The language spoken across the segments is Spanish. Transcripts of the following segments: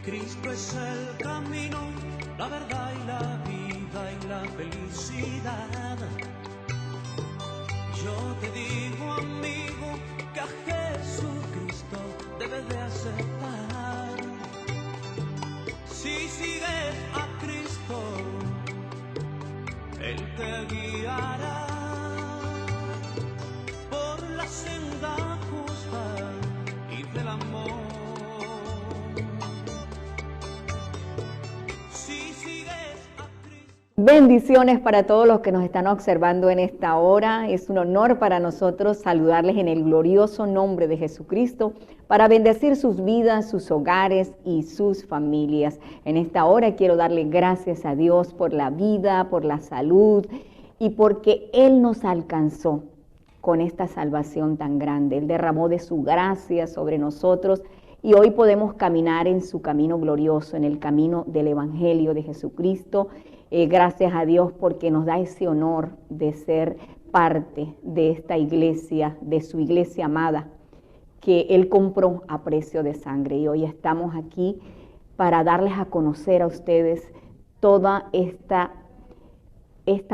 Cristo es el camino, la verdad y la vida y la felicidad. Yo te digo, amigo, que a Jesucristo debes de aceptar. Si sigues a Cristo, Él te guiará por la senda justa y del amor. Bendiciones para todos los que nos están observando en esta hora. Es un honor para nosotros saludarles en el glorioso nombre de Jesucristo para bendecir sus vidas, sus hogares y sus familias. En esta hora quiero darle gracias a Dios por la vida, por la salud y porque Él nos alcanzó con esta salvación tan grande. Él derramó de su gracia sobre nosotros y hoy podemos caminar en su camino glorioso, en el camino del Evangelio de Jesucristo. Gracias a Dios porque nos da ese honor de ser parte de esta iglesia, de su iglesia amada, que Él compró a precio de sangre. Y hoy estamos aquí para darles a conocer a ustedes toda esta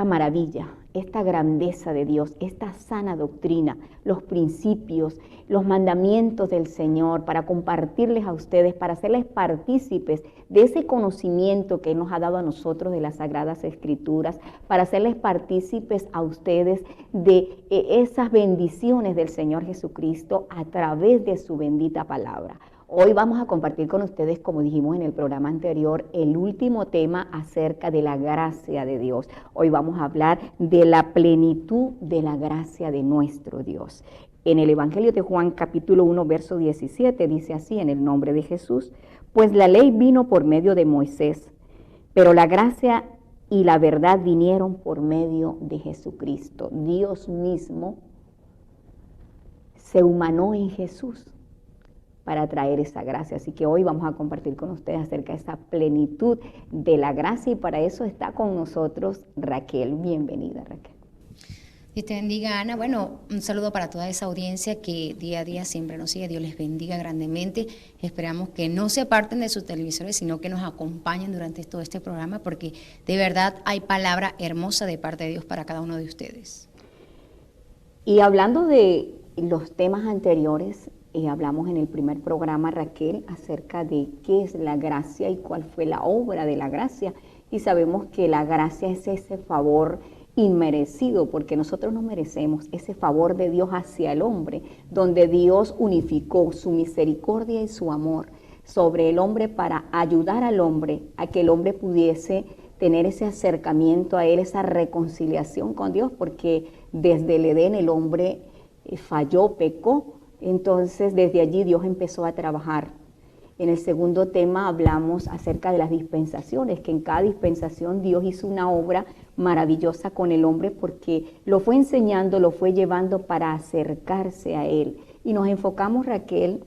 maravilla, esta grandeza de Dios, esta sana doctrina, los principios, los mandamientos del Señor, para compartirles a ustedes, para hacerles partícipes de ese conocimiento que Él nos ha dado a nosotros de las Sagradas Escrituras, para hacerles partícipes a ustedes de esas bendiciones del Señor Jesucristo a través de su bendita palabra. Hoy vamos a compartir con ustedes, como dijimos en el programa anterior, el último tema acerca de la gracia de Dios. Hoy vamos a hablar de la plenitud de la gracia de nuestro Dios. En el Evangelio de Juan, capítulo 1, verso 17, dice así, en el nombre de Jesús: pues la ley vino por medio de Moisés, pero la gracia y la verdad vinieron por medio de Jesucristo. Dios mismo se humanó en Jesús para traer esa gracia. Así que hoy vamos a compartir con ustedes acerca de esa plenitud de la gracia y para eso está con nosotros Raquel. Bienvenida, Raquel. Dios te bendiga, Ana. Bueno, un saludo para toda esa audiencia que día a día siempre nos sigue. Dios les bendiga grandemente. Esperamos que no se aparten de sus televisores, sino que nos acompañen durante todo este programa, porque de verdad hay palabra hermosa de parte de Dios para cada uno de ustedes. Y hablando de los temas anteriores, hablamos en el primer programa, Raquel, acerca de qué es la gracia y cuál fue la obra de la gracia. Y sabemos que la gracia es ese favor inmerecido, porque nosotros no merecemos ese favor de Dios hacia el hombre, donde Dios unificó su misericordia y su amor sobre el hombre para ayudar al hombre a que el hombre pudiese tener ese acercamiento a Él, esa reconciliación con Dios, porque desde el Edén el hombre falló, pecó. Entonces, desde allí Dios empezó a trabajar. En el segundo tema hablamos acerca de las dispensaciones, que en cada dispensación Dios hizo una obra maravillosa con el hombre porque lo fue enseñando, lo fue llevando para acercarse a Él. Y nos enfocamos, Raquel,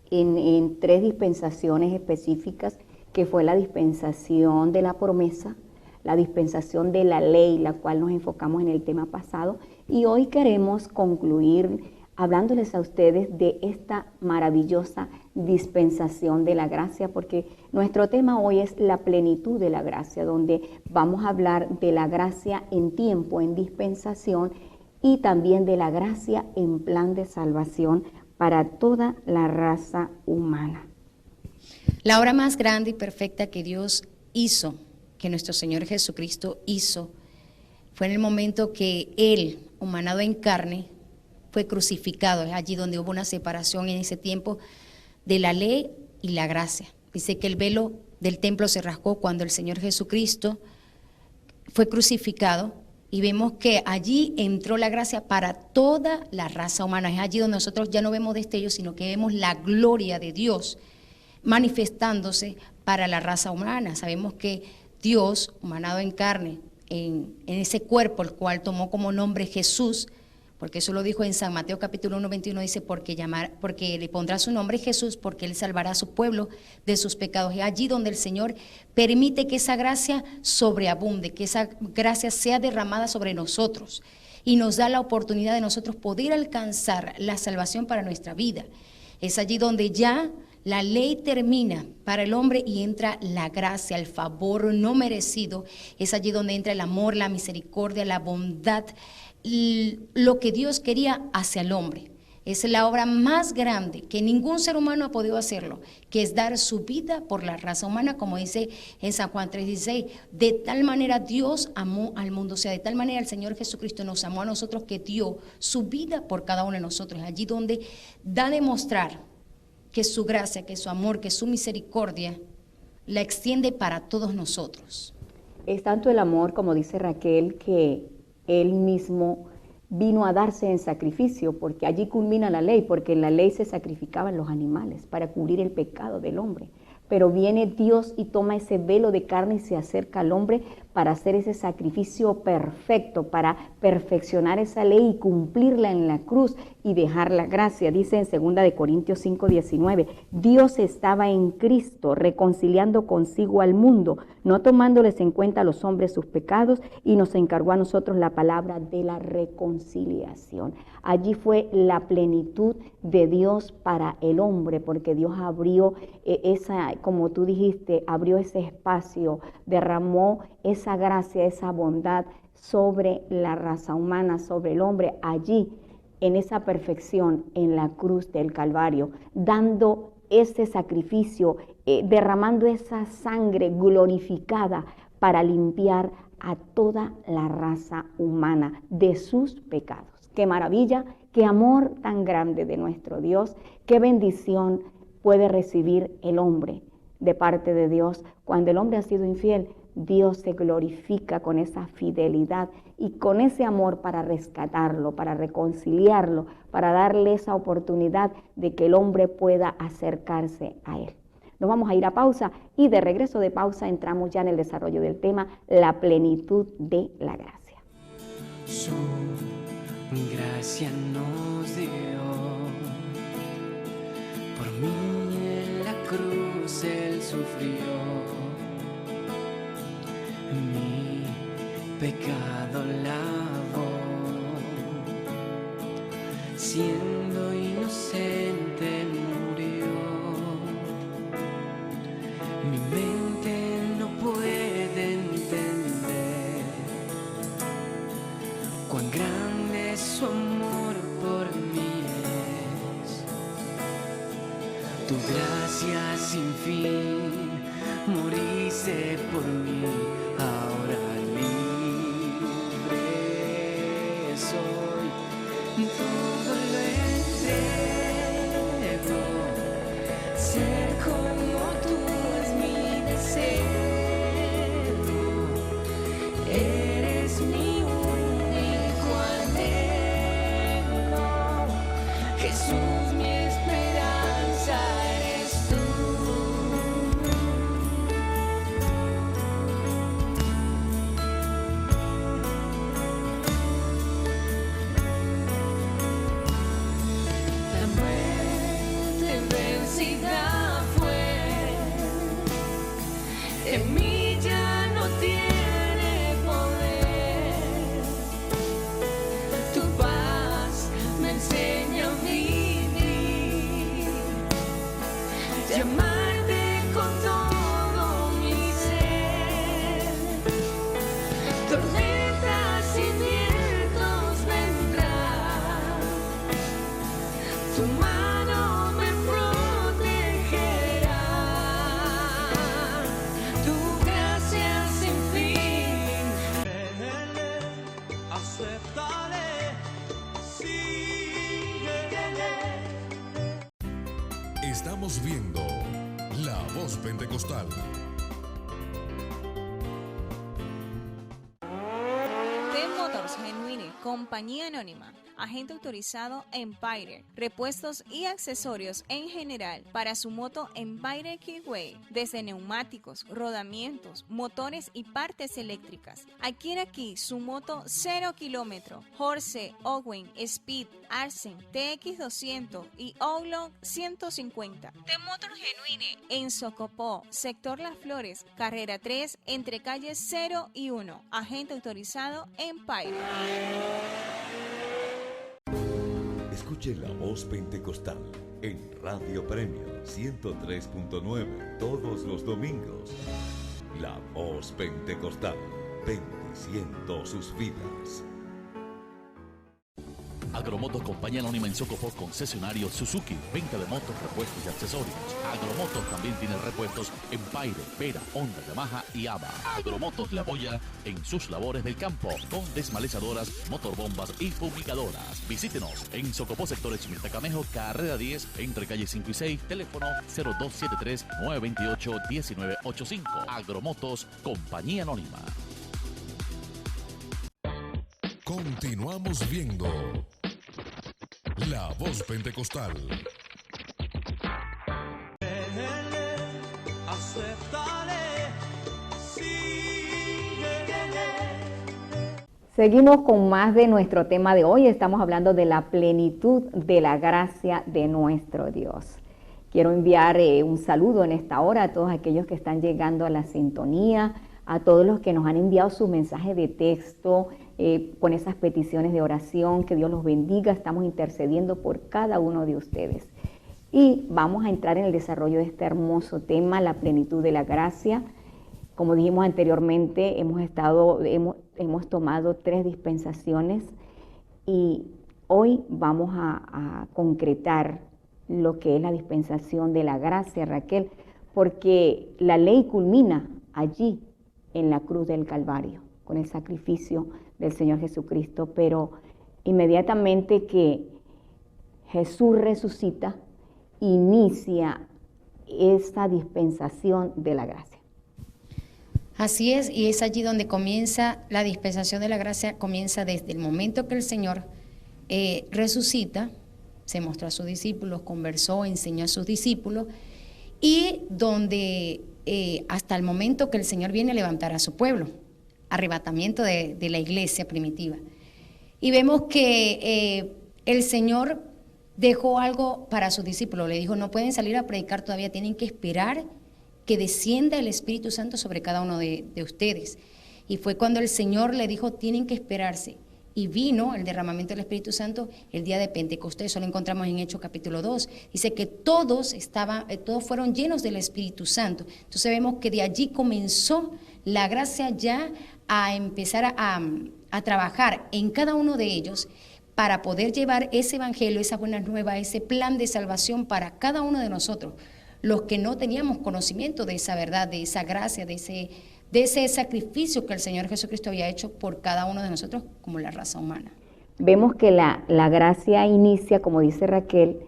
en 3 dispensaciones específicas, que fue la dispensación de la promesa, la dispensación de la ley, la cual nos enfocamos en el tema pasado, y hoy queremos concluir hablándoles a ustedes de esta maravillosa dispensación de la gracia, porque nuestro tema hoy es la plenitud de la gracia, donde vamos a hablar de la gracia en tiempo, en dispensación, y también de la gracia en plan de salvación para toda la raza humana. La obra más grande y perfecta que Dios hizo, que nuestro Señor Jesucristo hizo, fue en el momento que Él, humanado en carne, fue crucificado. Es allí donde hubo una separación en ese tiempo de la ley y la gracia. Dice que el velo del templo se rasgó cuando el Señor Jesucristo fue crucificado y vemos que allí entró la gracia para toda la raza humana. Es allí donde nosotros ya no vemos destellos, sino que vemos la gloria de Dios manifestándose para la raza humana. Sabemos que Dios, humanado en carne, en ese cuerpo, el cual tomó como nombre Jesús, porque eso lo dijo en San Mateo capítulo 1, 21, dice, porque le pondrá su nombre Jesús, porque Él salvará a su pueblo de sus pecados. Es allí donde el Señor permite que esa gracia sobreabunde, que esa gracia sea derramada sobre nosotros y nos da la oportunidad de nosotros poder alcanzar la salvación para nuestra vida. Es allí donde ya La ley termina para el hombre y entra la gracia, el favor no merecido. Es allí donde entra el amor, la misericordia, la bondad, lo que Dios quería hacia el hombre. Es la obra más grande que ningún ser humano ha podido hacerlo, que es dar su vida por la raza humana, como dice en San Juan 3:16. De tal manera Dios amó al mundo, o sea, de tal manera el Señor Jesucristo nos amó a nosotros que dio su vida por cada uno de nosotros. Allí donde da a demostrar que su gracia, que su amor, que su misericordia la extiende para todos nosotros. Es tanto el amor, como dice Raquel, que Él mismo vino a darse en sacrificio, porque allí culmina la ley, porque en la ley se sacrificaban los animales para cubrir el pecado del hombre. Pero viene Dios y toma ese velo de carne y se acerca al hombre para hacer ese sacrificio perfecto, para perfeccionar esa ley y cumplirla en la cruz y dejar la gracia. Dice en 2 Corintios 5:19, Dios estaba en Cristo reconciliando consigo al mundo, no tomándoles en cuenta a los hombres sus pecados, y nos encargó a nosotros la palabra de la reconciliación. Allí fue la plenitud de Dios para el hombre, porque Dios abrió como tú dijiste, abrió ese espacio, derramó esa gracia, esa bondad sobre la raza humana, sobre el hombre, allí en esa perfección, en la cruz del Calvario, dando ese sacrificio, derramando esa sangre glorificada para limpiar a toda la raza humana de sus pecados. Qué maravilla, qué amor tan grande de nuestro Dios, qué bendición puede recibir el hombre de parte de Dios. Cuando el hombre ha sido infiel, Dios se glorifica con esa fidelidad y con ese amor para rescatarlo, para reconciliarlo, para darle esa oportunidad de que el hombre pueda acercarse a Él. Nos vamos a ir a pausa y de regreso de pausa entramos ya en el desarrollo del tema, la plenitud de la gracia. Su gracia nos dio, por mí en la cruz Él sufrió, mi pecado lavó, siendo inocente murió. Mi mente no puede entender cuán grande es su amor por mí es. Tu gracia sin fin, moriste por mí, ahora libre soy. Todo lo entrego, ser como tú es mi deseo. Eres mi único anhelo, Jesús, mi esperanza eres tú. La muerte vencida fue, en mí ya no tiene poder. Tu paz me enseña a vivir, de amarte con todo mi ser. Tormentas y vientos vendrán, tu mano me protegerá, tu gracia sin fin. Créele, acéptale, síguele. Estamos viendo La Voz Pentecostal. T-Motors Genuine, compañía anónima, agente autorizado Empire, repuestos y accesorios en general para su moto Empire Keyway, desde neumáticos, rodamientos, motores y partes eléctricas. Adquiere aquí su moto 0 kilómetro, Horse, Owen, Speed, Arsen, TX200 y Outlaw 150. T-Motors Genuine en Socopó, sector Las Flores, carrera 3, entre calles 0 y 1, agente autorizado Empire. Escuche La Voz Pentecostal en Radio Premio 103.9 todos los domingos. La Voz Pentecostal, bendiciendo sus vidas. Agromotos Compañía Anónima en Socopó, concesionario Suzuki, venta de motos, repuestos y accesorios. Agromotos también tiene repuestos en Paire, Vera, Honda, Yamaha y ABA. Agromotos le apoya en sus labores del campo con desmalezadoras, motorbombas y fumigadoras. Visítenos en Socopó, sector Exmilta Camejo, carrera 10, entre calle 5 y 6, teléfono 0273-928-1985. Agromotos Compañía Anónima. Continuamos viendo La Voz Pentecostal. Aceptaré, síguele. Seguimos con más de nuestro tema de hoy. Estamos hablando de la plenitud de la gracia de nuestro Dios. Quiero enviar un saludo en esta hora a todos aquellos que están llegando a la sintonía, a todos los que nos han enviado su mensaje de texto con esas peticiones de oración. Que Dios los bendiga. Estamos intercediendo por cada uno de ustedes. Y vamos a entrar en el desarrollo de este hermoso tema, la plenitud de la gracia. Como dijimos anteriormente, hemos tomado 3 dispensaciones y hoy vamos a concretar lo que es la dispensación de la gracia, Raquel, porque la ley culmina allí en la cruz del Calvario, con el sacrificio del Señor Jesucristo, pero inmediatamente que Jesús resucita, inicia esa dispensación de la gracia. Así es, y es allí donde comienza la dispensación de la gracia, comienza desde el momento que el Señor resucita, se mostró a sus discípulos, conversó, enseñó a sus discípulos, y donde hasta el momento que el Señor viene a levantar a su pueblo, arrebatamiento de la iglesia primitiva. Y vemos que el Señor dejó algo para sus discípulos, le dijo, no pueden salir a predicar todavía, tienen que esperar que descienda el Espíritu Santo sobre cada uno de ustedes. Y fue cuando el Señor le dijo, tienen que esperarse. Y vino el derramamiento del Espíritu Santo el día de Pentecostés, eso lo encontramos en Hechos capítulo 2. Dice que todos fueron llenos del Espíritu Santo. Entonces vemos que de allí comenzó la gracia ya a empezar a trabajar en cada uno de ellos para poder llevar ese evangelio, esa buena nueva, ese plan de salvación para cada uno de nosotros, los que no teníamos conocimiento de esa verdad, de esa gracia, de ese sacrificio que el Señor Jesucristo había hecho por cada uno de nosotros como la raza humana. Vemos que la gracia inicia, como dice Raquel,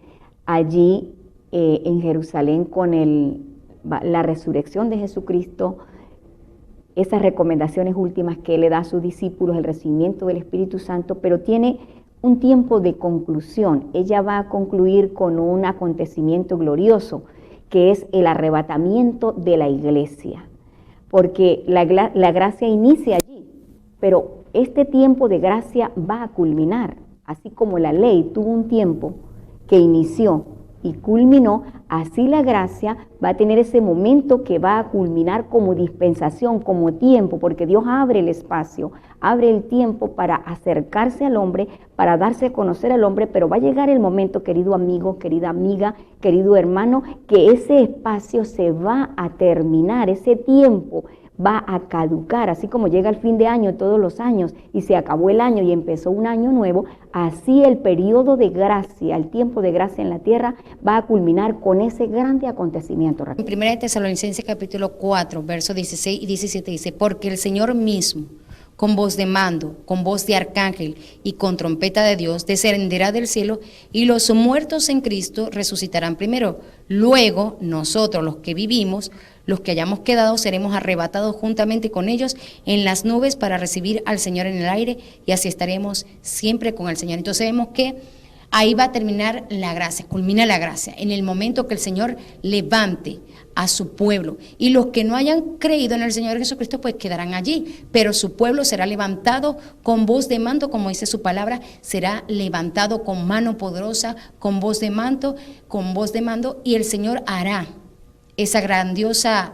allí en Jerusalén con la resurrección de Jesucristo, esas recomendaciones últimas que Él le da a sus discípulos, el recibimiento del Espíritu Santo, pero tiene un tiempo de conclusión. Ella va a concluir con un acontecimiento glorioso, que es el arrebatamiento de la iglesia. Porque la gracia inicia allí, pero este tiempo de gracia va a culminar, así como la ley tuvo un tiempo que inició y culminó, así la gracia va a tener ese momento que va a culminar como dispensación, como tiempo, porque Dios abre el espacio, abre el tiempo para acercarse al hombre, para darse a conocer al hombre, pero va a llegar el momento, querido amigo, querida amiga, querido hermano, que ese espacio se va a terminar, ese tiempo va a caducar, así como llega el fin de año todos los años y se acabó el año y empezó un año nuevo, así el periodo de gracia, el tiempo de gracia en la tierra va a culminar con ese grande acontecimiento. En 1 Tesalonicenses capítulo 4, versos 16 y 17 dice, porque el Señor mismo, con voz de mando, con voz de arcángel y con trompeta de Dios, descenderá del cielo y los muertos en Cristo resucitarán primero. Luego nosotros los que vivimos, los que hayamos quedado, seremos arrebatados juntamente con ellos en las nubes para recibir al Señor en el aire y así estaremos siempre con el Señor. Entonces vemos que ahí va a terminar la gracia, culmina la gracia, en el momento que el Señor levante a su pueblo. Y los que no hayan creído en el Señor Jesucristo, pues quedarán allí. Pero su pueblo será levantado con voz de mando, como dice su palabra, será levantado con mano poderosa, con voz de mando, y el Señor hará esa grandiosa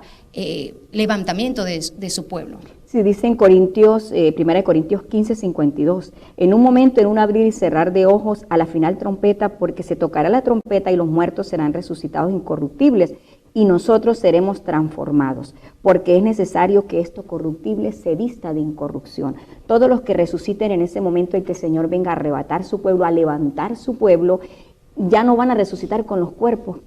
levantamiento de su pueblo. Sí, dice en Corintios, 1 Corintios 15, 52, en un momento, en un abrir y cerrar de ojos, a la final trompeta, porque se tocará la trompeta y los muertos serán resucitados incorruptibles y nosotros seremos transformados, porque es necesario que esto corruptible se vista de incorrupción. Todos los que resuciten en ese momento en que el Señor venga a arrebatar su pueblo, a levantar su pueblo, ya no van a resucitar con los cuerpos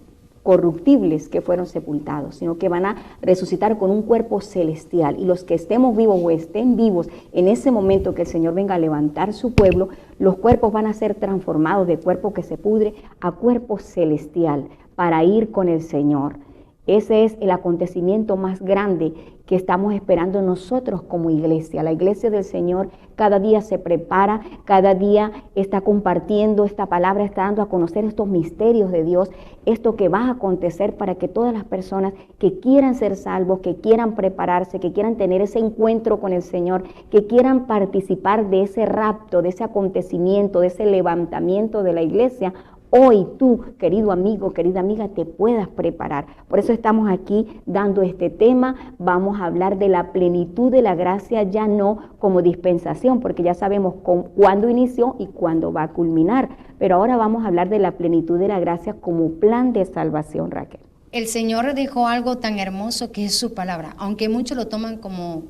corruptibles que fueron sepultados, sino que van a resucitar con un cuerpo celestial. Y los que estemos vivos o estén vivos en ese momento que el Señor venga a levantar su pueblo, los cuerpos van a ser transformados de cuerpo que se pudre a cuerpo celestial para ir con el Señor. Ese es el acontecimiento más grande que estamos esperando nosotros como iglesia. La iglesia del Señor cada día se prepara, cada día está compartiendo esta palabra, está dando a conocer estos misterios de Dios, esto que va a acontecer para que todas las personas que quieran ser salvos, que quieran prepararse, que quieran tener ese encuentro con el Señor, que quieran participar de ese rapto, de ese acontecimiento, de ese levantamiento de la iglesia, hoy tú, querido amigo, querida amiga, te puedas preparar. Por eso estamos aquí dando este tema. Vamos a hablar de la plenitud de la gracia, ya no como dispensación, porque ya sabemos cuándo inició y cuándo va a culminar. Pero ahora vamos a hablar de la plenitud de la gracia como plan de salvación, Raquel. El Señor dejó algo tan hermoso que es su palabra, aunque muchos lo toman como,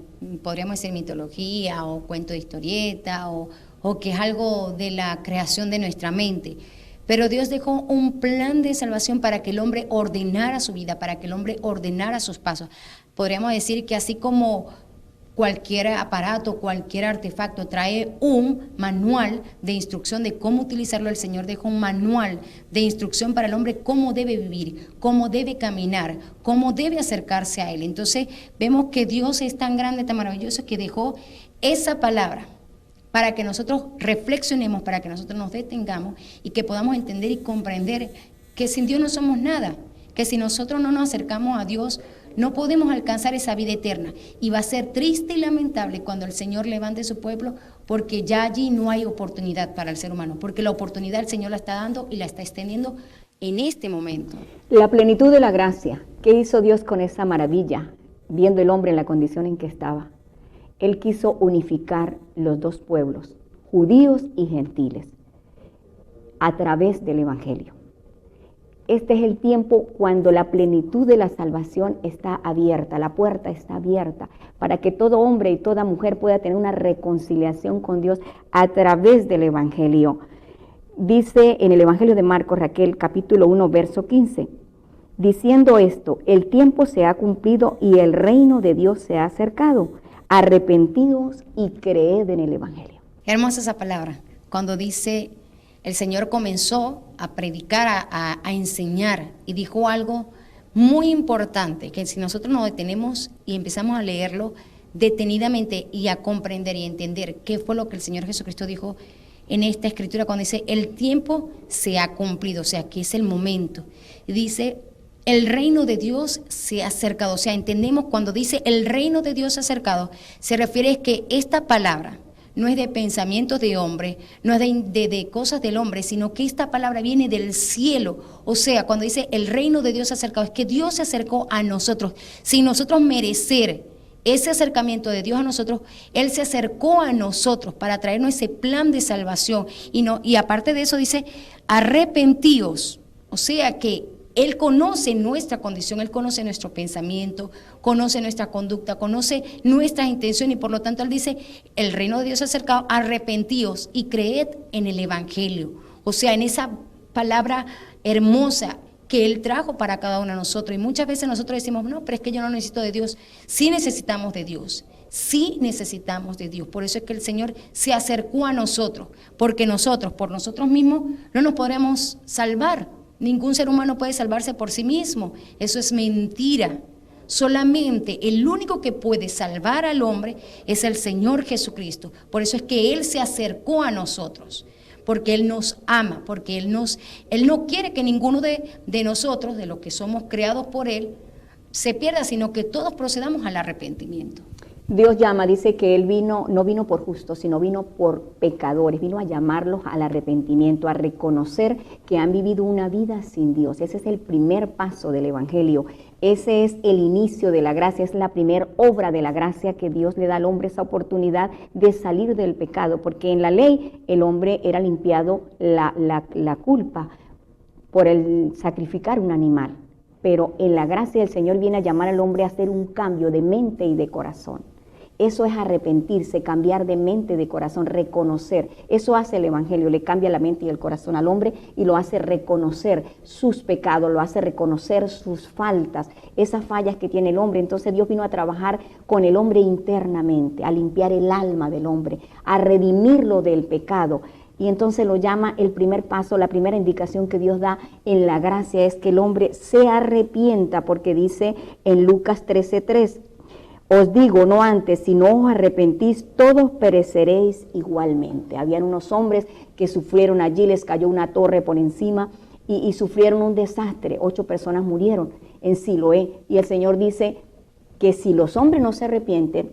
podríamos decir, mitología o cuento de historieta o que es algo de la creación de nuestra mente. Pero Dios dejó un plan de salvación para que el hombre ordenara su vida, para que el hombre ordenara sus pasos. Podríamos decir que así como cualquier aparato, cualquier artefacto trae un manual de instrucción de cómo utilizarlo, el Señor dejó un manual de instrucción para el hombre cómo debe vivir, cómo debe caminar, cómo debe acercarse a Él. Entonces vemos que Dios es tan grande, tan maravilloso, que dejó esa palabra para que nosotros reflexionemos, para que nosotros nos detengamos y que podamos entender y comprender que sin Dios no somos nada, que si nosotros no nos acercamos a Dios, no podemos alcanzar esa vida eterna. Y va a ser triste y lamentable cuando el Señor levante su pueblo, porque ya allí no hay oportunidad para el ser humano, porque la oportunidad el Señor la está dando y la está extendiendo en este momento. La plenitud de la gracia. ¿Qué hizo Dios con esa maravilla, viendo el hombre en la condición en que estaba? Él quiso unificar los dos pueblos, judíos y gentiles, a través del Evangelio. Este es el tiempo cuando la plenitud de la salvación está abierta, la puerta está abierta, para que todo hombre y toda mujer pueda tener una reconciliación con Dios a través del Evangelio. Dice en el Evangelio de Marcos, Raquel, capítulo 1, verso 15, diciendo esto, el tiempo se ha cumplido y el reino de Dios se ha acercado. Arrepentidos y creed en el Evangelio. Qué hermosa esa palabra. Cuando dice, el Señor comenzó a predicar, a enseñar y dijo algo muy importante, que si nosotros nos detenemos y empezamos a leerlo detenidamente y a comprender y entender qué fue lo que el Señor Jesucristo dijo en esta escritura cuando dice, el tiempo se ha cumplido, o sea, que es el momento. Y dice, el reino de Dios se ha acercado. O sea, entendemos cuando dice el reino de Dios se ha acercado, se refiere a que esta palabra no es de pensamientos de hombre, no es de cosas del hombre, sino que esta palabra viene del cielo. O sea, cuando dice el reino de Dios se ha acercado, es que Dios se acercó a nosotros. Sin nosotros merecer ese acercamiento de Dios a nosotros, Él se acercó a nosotros para traernos ese plan de salvación. Y aparte de eso dice, arrepentíos. O sea que Él conoce nuestra condición, Él conoce nuestro pensamiento, conoce nuestra conducta, conoce nuestras intenciones y por lo tanto Él dice, el reino de Dios se ha acercado, arrepentíos y creed en el Evangelio. O sea, en esa palabra hermosa que Él trajo para cada uno de nosotros. Y muchas veces nosotros decimos, no, pero es que yo no necesito de Dios. Sí necesitamos de Dios, sí necesitamos de Dios. Por eso es que el Señor se acercó a nosotros, porque nosotros, por nosotros mismos, no nos podremos salvar. Ningún ser humano puede salvarse por sí mismo. Eso es mentira. Solamente el único que puede salvar al hombre es el Señor Jesucristo. Por eso es que Él se acercó a nosotros. Porque Él nos ama, porque Él no quiere que ninguno de nosotros, de los que somos creados por Él, se pierda, sino que todos procedamos al arrepentimiento. Dios llama, dice que Él no vino por justos, sino vino por pecadores, vino a llamarlos al arrepentimiento, a reconocer que han vivido una vida sin Dios. Ese es el primer paso del Evangelio, Ese es el inicio de la gracia, es la primera obra de la gracia que Dios le da al hombre, esa oportunidad de salir del pecado, porque en la ley el hombre era limpiado la culpa por el sacrificar un animal, pero en la gracia del Señor viene a llamar al hombre a hacer un cambio de mente y de corazón. Eso es arrepentirse, cambiar de mente, de corazón, reconocer. Eso hace el Evangelio, le cambia la mente y el corazón al hombre y lo hace reconocer sus pecados, lo hace reconocer sus faltas, esas fallas que tiene el hombre. Entonces Dios vino a trabajar con el hombre internamente, a limpiar el alma del hombre, a redimirlo del pecado. Y entonces lo llama el primer paso, la primera indicación que Dios da en la gracia es que el hombre se arrepienta, porque dice en Lucas 13:3, os digo, no antes, si no os arrepentís, todos pereceréis igualmente. Habían unos hombres que sufrieron allí, les cayó una torre por encima y sufrieron un desastre. 8 personas murieron en Siloé. Y el Señor dice que si los hombres no se arrepienten,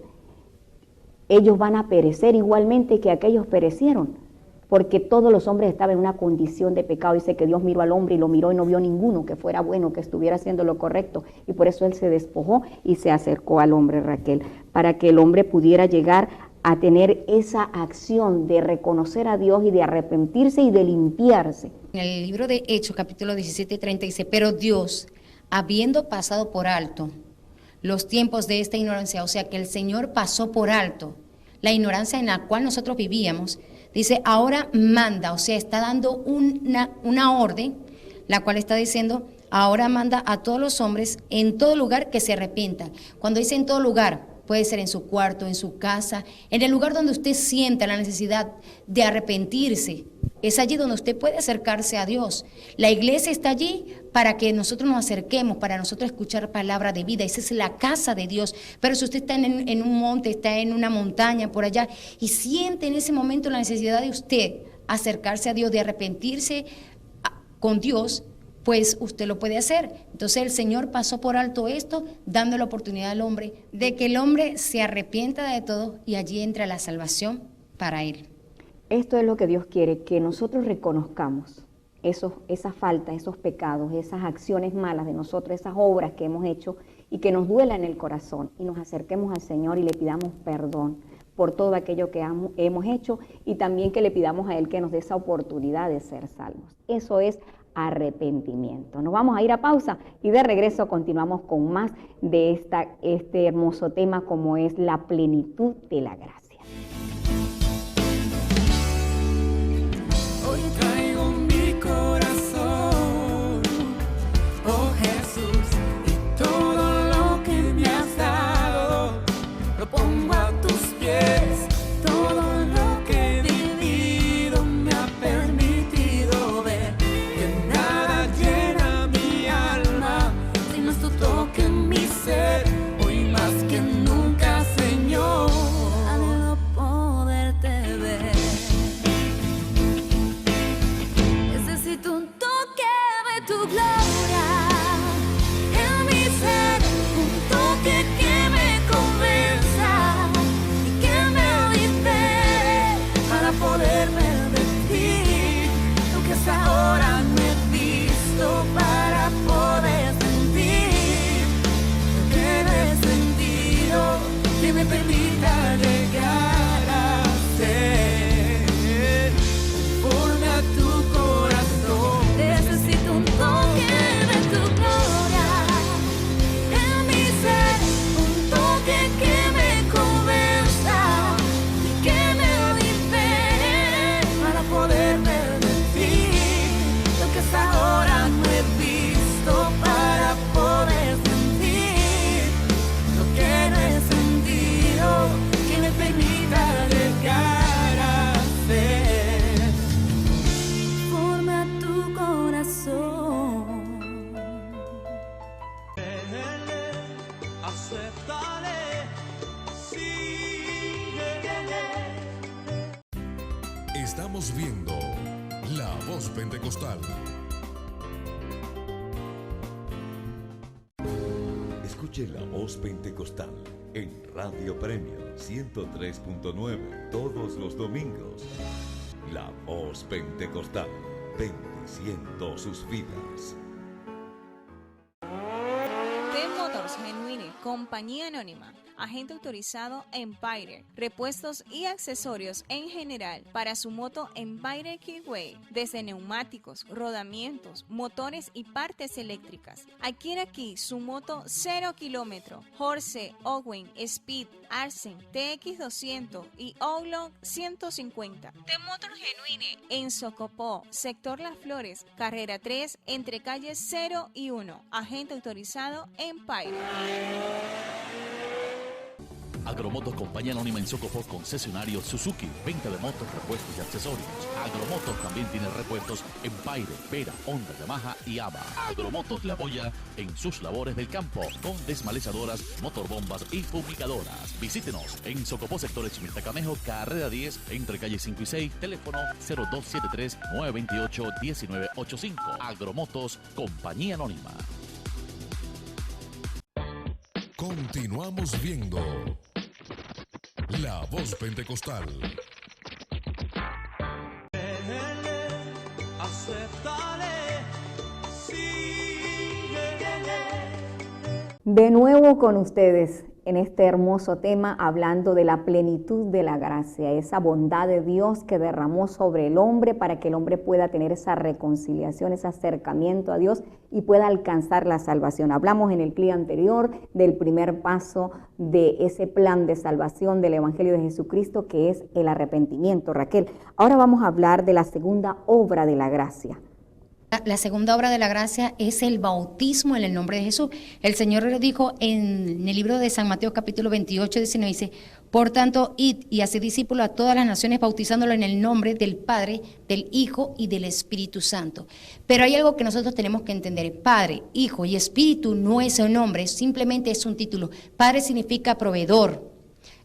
ellos van a perecer igualmente que aquellos perecieron. Porque todos los hombres estaban en una condición de pecado. Dice que Dios miró al hombre y lo miró y no vio ninguno que fuera bueno, que estuviera haciendo lo correcto. Y por eso Él se despojó y se acercó al hombre, Raquel, para que el hombre pudiera llegar a tener esa acción de reconocer a Dios y de arrepentirse y de limpiarse. En el libro de Hechos, capítulo 17:30 dice, pero Dios, habiendo pasado por alto los tiempos de esta ignorancia, o sea que el Señor pasó por alto la ignorancia en la cual nosotros vivíamos, dice, ahora manda, o sea, está dando una orden, la cual está diciendo, ahora manda a todos los hombres en todo lugar que se arrepientan. Cuando dice en todo lugar, puede ser en su cuarto, en su casa, en el lugar donde usted sienta la necesidad de arrepentirse. Es allí donde usted puede acercarse a Dios. La iglesia está allí para que nosotros nos acerquemos, para nosotros escuchar palabra de vida. Esa es la casa de Dios. Pero si usted está en un monte, está en una montaña por allá y siente en ese momento la necesidad de usted acercarse a Dios, de arrepentirse con Dios, pues usted lo puede hacer. Entonces el Señor pasó por alto esto, dando la oportunidad al hombre de que el hombre se arrepienta de todo y allí entra la salvación para él. Esto es lo que Dios quiere, que nosotros reconozcamos esa falta, esos pecados, esas acciones malas de nosotros, esas obras que hemos hecho y que nos duela en el corazón y nos acerquemos al Señor y le pidamos perdón por todo aquello que hemos hecho y también que le pidamos a Él que nos dé esa oportunidad de ser salvos. Eso es arrepentimiento. Nos vamos a ir a pausa y de regreso continuamos con más de este hermoso tema como es la plenitud de la gracia. Hoy traigo mi corazón, oh Jesús, y todo lo que me has dado, lo pongo a tus pies. Todo lo que he vivido me ha permitido ver que nada llena mi alma, si no es tu toque en mi ser. Hoy más que nunca, Señor, anhelo poderte ver. Necesito un toque de tu gloria en mi ser, un toque que me convenza y que me libere para poder ver de ti lo que hasta ahora no he visto, para poder sentir lo que no he sentido, que me permita llegar a ser conforme a tu corazón. Necesito un toque de tu gloria en mi ser, un toque que me convenza y que me libere para poder ver de ti lo que hasta ahora no he visto, para poder sentir lo que no he sentido, que me permita llegar a ser conforme a tu corazón. Acéptale, síguele. Estamos viendo La Voz Pentecostal. Escuche La Voz Pentecostal en Radio Premio 103.9 todos los domingos. La Voz Pentecostal, bendiciendo sus vidas. Te Motors Genuine, compañía anónima, agente autorizado Empire, repuestos y accesorios en general para su moto Empire Keyway, desde neumáticos, rodamientos, motores y partes eléctricas. Adquiere aquí su moto 0 kilómetro, Horse, Owen, Speed, Arsen, TX200 y Outlaw 150. The Motor Genuine en Socopó, sector Las Flores, carrera 3, entre calles 0 y 1, agente autorizado Empire. Agromotos Compañía Anónima en Socopó, concesionario Suzuki, venta de motos, repuestos y accesorios. Agromotos también tiene repuestos en Empire, Vera, Honda, Yamaha y ABA. Agromotos le apoya en sus labores del campo con desmalezadoras, motorbombas y fumigadoras. Visítenos en Socopó, sector Exmilta Camejo, carrera 10, entre calles 5 y 6, teléfono 0273-928-1985. Agromotos Compañía Anónima. Continuamos viendo La Voz Pentecostal. De nuevo con ustedes en este hermoso tema, hablando de la plenitud de la gracia, esa bondad de Dios que derramó sobre el hombre para que el hombre pueda tener esa reconciliación, ese acercamiento a Dios y pueda alcanzar la salvación. Hablamos en el clip anterior del primer paso de ese plan de salvación del Evangelio de Jesucristo, que es el arrepentimiento, Raquel. Ahora vamos a hablar de la segunda obra de la gracia. La segunda obra de la gracia es el bautismo en el nombre de Jesús. El Señor le dijo en el libro de San Mateo capítulo 28, 19, dice: por tanto, id y haced discípulos a todas las naciones, bautizándolo en el nombre del Padre, del Hijo y del Espíritu Santo. Pero hay algo que nosotros tenemos que entender: Padre, Hijo y Espíritu no es un nombre, simplemente es un título. Padre significa proveedor,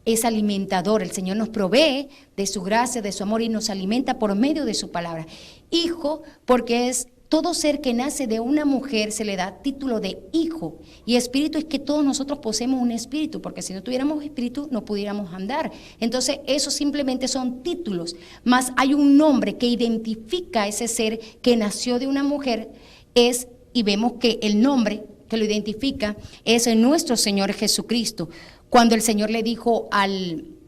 es alimentador. El Señor nos provee de su gracia, de su amor, y nos alimenta por medio de su palabra. Hijo, porque es todo ser que nace de una mujer, se le da título de hijo. Y espíritu es que todos nosotros poseemos un espíritu, porque si no tuviéramos espíritu no pudiéramos andar. Entonces esos simplemente son títulos, más hay un nombre que identifica a ese ser que nació de una mujer, y vemos que el nombre que lo identifica es nuestro Señor Jesucristo. Cuando el Señor le dijo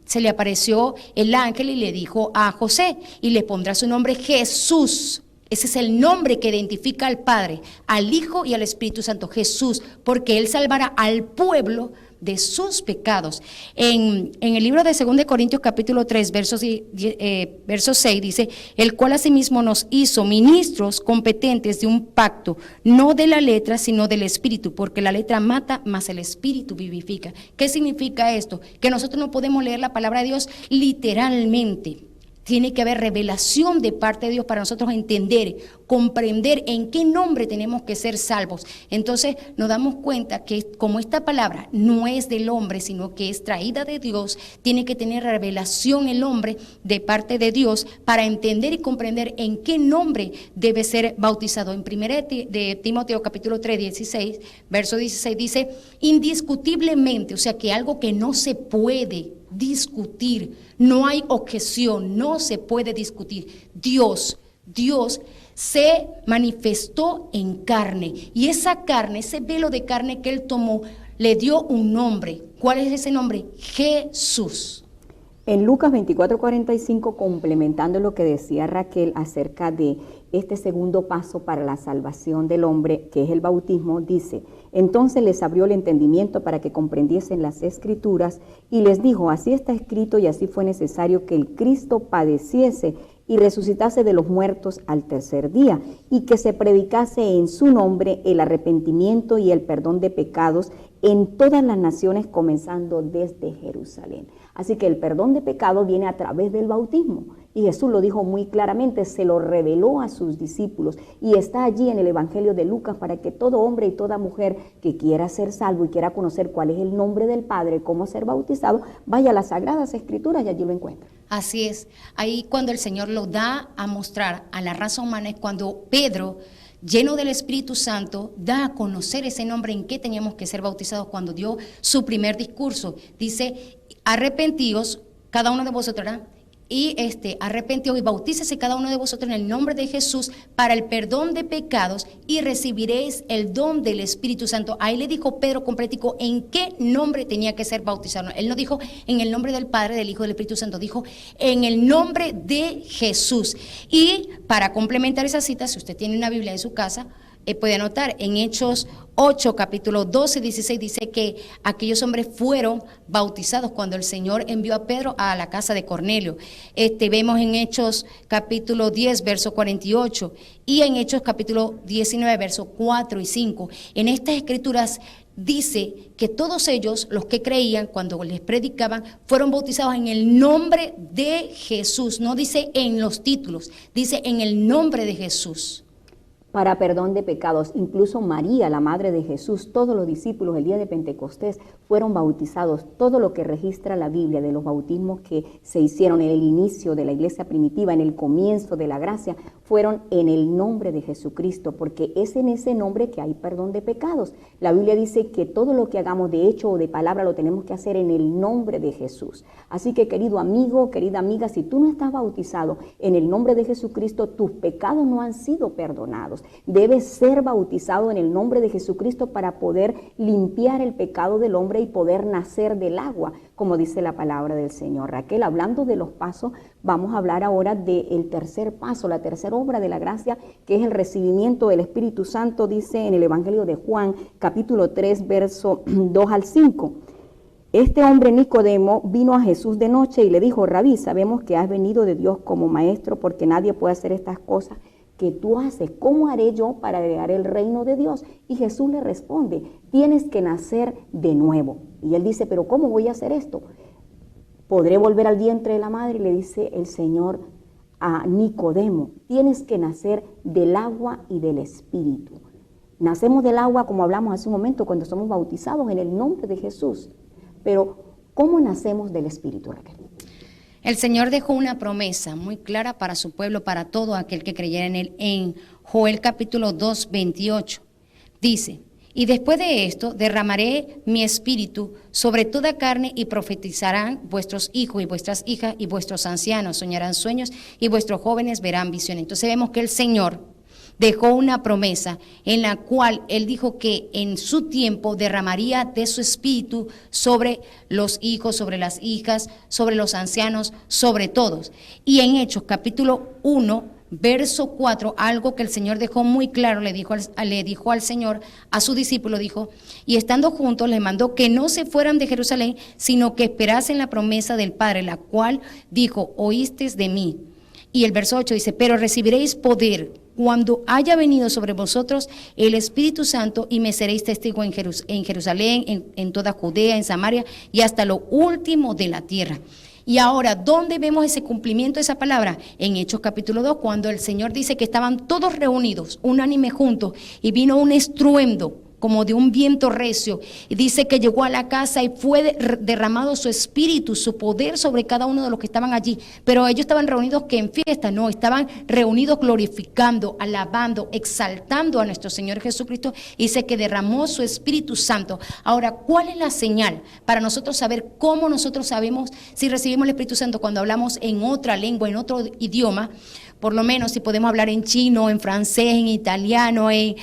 se le apareció el ángel y le dijo a José: y le pondrá su nombre Jesús. Ese es el nombre que identifica al Padre, al Hijo y al Espíritu Santo, Jesús, porque Él salvará al pueblo de sus pecados. En el libro de 2 Corintios capítulo 3, verso 6 dice: el cual asimismo nos hizo ministros competentes de un pacto, no de la letra, sino del Espíritu, porque la letra mata, mas el Espíritu vivifica. ¿Qué significa esto? Que nosotros no podemos leer la palabra de Dios literalmente. Tiene que haber revelación de parte de Dios para nosotros entender, comprender en qué nombre tenemos que ser salvos. Entonces nos damos cuenta que como esta palabra no es del hombre, sino que es traída de Dios, tiene que tener revelación el hombre de parte de Dios para entender y comprender en qué nombre debe ser bautizado. En 1 de Timoteo capítulo 3, 16, verso 16 dice: indiscutiblemente, o sea que algo que no se puede discutir, no hay objeción, no se puede discutir. Dios se manifestó en carne, y esa carne, ese velo de carne que Él tomó, le dio un nombre. ¿Cuál es ese nombre? Jesús. En Lucas 24:45, complementando lo que decía Raquel acerca de este segundo paso para la salvación del hombre, que es el bautismo, dice: entonces les abrió el entendimiento para que comprendiesen las Escrituras, y les dijo: así está escrito y así fue necesario que el Cristo padeciese y resucitase de los muertos al tercer día, y que se predicase en su nombre el arrepentimiento y el perdón de pecados en todas las naciones, comenzando desde Jerusalén. Así que el perdón de pecado viene a través del bautismo, y Jesús lo dijo muy claramente, se lo reveló a sus discípulos, y está allí en el Evangelio de Lucas para que todo hombre y toda mujer que quiera ser salvo y quiera conocer cuál es el nombre del Padre, cómo ser bautizado, vaya a las Sagradas Escrituras y allí lo encuentra. Así es, ahí cuando el Señor lo da a mostrar a la raza humana es cuando Pedro, lleno del Espíritu Santo, da a conocer ese nombre en que teníamos que ser bautizados. Cuando dio su primer discurso, dice: arrepentíos cada uno de vosotros, ¿verdad? y arrepentíos y bautícese cada uno de vosotros en el nombre de Jesús para el perdón de pecados y recibiréis el don del Espíritu Santo. Ahí le dijo Pedro completico en qué nombre tenía que ser bautizado. Él no dijo en el nombre del Padre, del Hijo, del Espíritu Santo, dijo en el nombre de Jesús. Y para complementar esa cita, si usted tiene una Biblia en su casa, puede anotar en Hechos 8, capítulo 12, 16, dice que aquellos hombres fueron bautizados cuando el Señor envió a Pedro a la casa de Cornelio. Vemos en Hechos capítulo 10, verso 48, y en Hechos capítulo 19, verso 4 y 5. En estas escrituras dice que todos ellos, los que creían, cuando les predicaban, fueron bautizados en el nombre de Jesús. No dice en los títulos, dice en el nombre de Jesús. Para perdón de pecados. Incluso María, la madre de Jesús, todos los discípulos el día de Pentecostés fueron bautizados. Todo lo que registra la Biblia de los bautismos que se hicieron en el inicio de la iglesia primitiva, en el comienzo de la gracia, fueron en el nombre de Jesucristo, porque es en ese nombre que hay perdón de pecados. La Biblia dice que todo lo que hagamos de hecho o de palabra lo tenemos que hacer en el nombre de Jesús. Así que, querido amigo, querida amiga, si tú no estás bautizado en el nombre de Jesucristo, tus pecados no han sido perdonados. Debes ser bautizado en el nombre de Jesucristo para poder limpiar el pecado del hombre y poder nacer del agua, como dice la palabra del Señor. Raquel, hablando de los pasos, vamos a hablar ahora del tercer paso, la tercera obra de la gracia, que es el recibimiento del Espíritu Santo. Dice en el Evangelio de Juan, capítulo 3, verso 2 al 5. Este hombre Nicodemo vino a Jesús de noche y le dijo: Rabí, sabemos que has venido de Dios como maestro, porque nadie puede hacer estas cosas que tú haces. ¿Cómo haré yo para heredar el reino de Dios? Y Jesús le responde: tienes que nacer de nuevo. Y él dice: pero ¿cómo voy a hacer esto? ¿Podré volver al vientre de la madre? Y le dice el Señor a Nicodemo: tienes que nacer del agua y del Espíritu. Nacemos del agua, como hablamos hace un momento, cuando somos bautizados en el nombre de Jesús. Pero ¿cómo nacemos del Espíritu, Raquel? El Señor dejó una promesa muy clara para su pueblo, para todo aquel que creyera en él. En Joel capítulo 2, 28, dice: y después de esto derramaré mi espíritu sobre toda carne y profetizarán vuestros hijos y vuestras hijas y vuestros ancianos soñarán sueños y vuestros jóvenes verán visiones. Entonces vemos que el Señor dejó una promesa en la cual Él dijo que en su tiempo derramaría de su espíritu sobre los hijos, sobre las hijas, sobre los ancianos, sobre todos. Y en Hechos capítulo 1, verso 4, algo que el Señor dejó muy claro, le dijo al Señor, a su discípulo, dijo: y estando juntos les mandó que no se fueran de Jerusalén, sino que esperasen la promesa del Padre, la cual dijo: oísteis de mí. Y el verso 8 dice: pero recibiréis poder cuando haya venido sobre vosotros el Espíritu Santo, y me seréis testigo en Jerusalén, en toda Judea, en Samaria y hasta lo último de la tierra. Y ahora, ¿dónde vemos ese cumplimiento de esa palabra? En Hechos capítulo 2, cuando el Señor dice que estaban todos reunidos, unánime juntos, y vino un estruendo como de un viento recio, y dice que llegó a la casa y fue derramado su espíritu, su poder sobre cada uno de los que estaban allí. Pero ellos estaban reunidos que en fiesta, no, estaban reunidos glorificando, alabando, exaltando a nuestro Señor Jesucristo. Y dice que derramó su Espíritu Santo. Ahora, ¿cuál es la señal para nosotros saber cómo nosotros sabemos si recibimos el Espíritu Santo? Cuando hablamos en otra lengua, en otro idioma, por lo menos si podemos hablar en chino, en francés, en italiano, en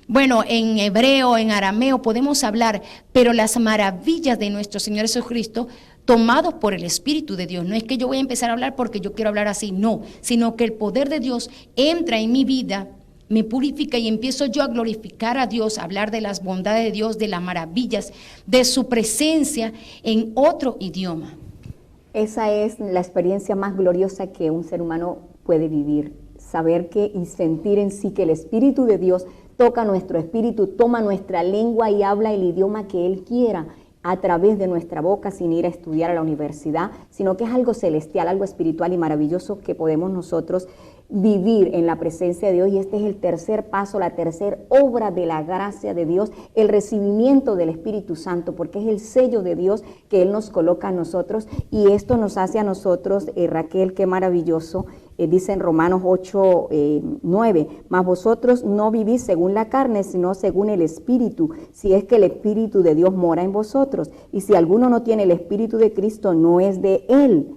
hebreo, en arameo, podemos hablar, pero las maravillas de nuestro Señor Jesucristo, tomados por el Espíritu de Dios. No es que yo voy a empezar a hablar porque yo quiero hablar así, no, sino que el poder de Dios entra en mi vida, me purifica y empiezo yo a glorificar a Dios, a hablar de las bondades de Dios, de las maravillas, de su presencia en otro idioma. Esa es la experiencia más gloriosa que un ser humano puede vivir, saber que y sentir en sí que el Espíritu de Dios toca nuestro espíritu, toma nuestra lengua y habla el idioma que Él quiera a través de nuestra boca, sin ir a estudiar a la universidad, sino que es algo celestial, algo espiritual y maravilloso que podemos nosotros vivir en la presencia de Dios. Y este es el tercer paso, la tercera obra de la gracia de Dios, el recibimiento del Espíritu Santo, porque es el sello de Dios que Él nos coloca a nosotros, y esto nos hace a nosotros, Raquel, qué maravilloso. Dice en Romanos 8, 9, mas vosotros no vivís según la carne, sino según el Espíritu, si es que el Espíritu de Dios mora en vosotros. Y si alguno no tiene el Espíritu de Cristo, no es de Él.